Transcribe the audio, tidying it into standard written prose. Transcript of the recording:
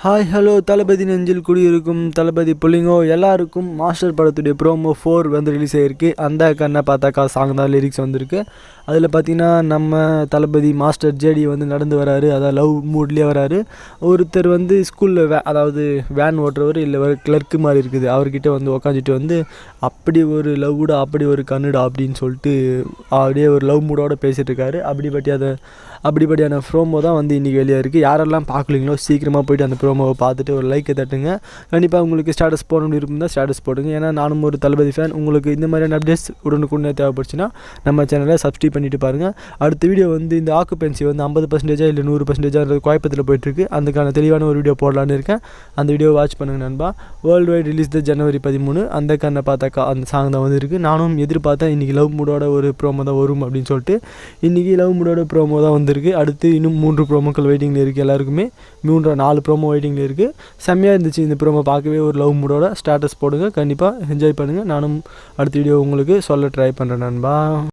Hi hello தளபதி நெஞ்சில் குடியிருக்கும் தளபதி புள்ளிங்கோ எல்லாருக்கும் மாஸ்டர் படத்துடைய ப்ரோமோ 4 வந்து ரிலீஸ் ஆகிருக்கு. அந்த கண்ணை பார்த்தாக்கா சாங் தான் லிரிக்ஸ் வந்திருக்கு. அதில் பார்த்திங்கன்னா நம்ம தளபதி மாஸ்டர் ஜேடி வந்து நடந்து வராரு, அதாவது லவ் மூட்லேயே வராரு. ஒருத்தர் வந்து ஸ்கூலில் அதாவது வேன் ஓட்டுறவர் இல்லை ஒரு கிளர்க்கு மாதிரி இருக்குது, அவர்கிட்ட வந்து உக்காந்துட்டு வந்து அப்படி ஒரு லவ்வுடா அப்படி ஒரு கண்ணுடா அப்படின்னு சொல்லிட்டு அப்படியே ஒரு லவ் மூடோடு பேசிகிட்டு இருக்காரு. அப்படிப்படியான ப்ரோமோ தான் வந்து இன்றைக்கி வெளியாக இருக்குது. யாரெல்லாம் பார்க்கலீங்களோ சீக்கிரமாக போய்ட்டு அந்த ப்ரோமோவை பார்த்துட்டு ஒரு லைக்கை தட்டுங்க. கண்டிப்பாக உங்களுக்கு ஸ்டேட்டஸ் போடணும்னு இருந்தால் ஸ்டேட்டஸ் போடுங்க. ஏன்னா நானும் ஒரு தளபதி ஃபேன். உங்களுக்கு இந்த மாதிரியான அப்டேட்ஸ் உடனுக்குடனே தேவைப்படுச்சுன்னா நம்ம சேனலை சப்ஸ்கிரைப் பண்ணிவிட்டு பாருங்கள். அடுத்த வீடியோ வந்து இந்த ஆக்குபென்சி வந்து 50% இல்லை 100% குழப்பத்தில் போயிட்டுருக்கு. அதுக்கான தெளிவான ஒரு வீடியோ போடலான்னு இருக்கேன். அந்த வீடியோவை வாட்ச் பண்ணுங்கள் நண்பா. வேர்ல்டு வைட் ரிலீஸ் த ஜனவரி 13. அந்த கண்ணை பார்த்தாக்கா அந்த சாங் தான் வந்து இருக்குது. நானும் எதிர்பார்த்தேன் இன்றைக்கி லவ் மூடோட ஒரு ப்ரோமோ தான் வரும் அப்படின்னு சொல்லிட்டு. இன்றைக்கி லவ் மூடோட ப்ரோமோ தான் வந்திருக்கு. அடுத்து இன்னும் 3 ப்ரோமோக்கள் வெயிட்டிங்கில் இருக்குது. எல்லாருக்குமே 4 ப்ரோமோ வெயிட்டிங்கில் இருக்குது. செம்மையாக இருந்துச்சு இந்த ப்ரோமோ பார்க்கவே. ஒரு லவ் மூடோட ஸ்டேட்டஸ் போடுங்க, கண்டிப்பாக என்ஜாய் பண்ணுங்கள். நானும் அடுத்த வீடியோ உங்களுக்கு சொல்ல ட்ரை பண்ணுறேன் நண்பா.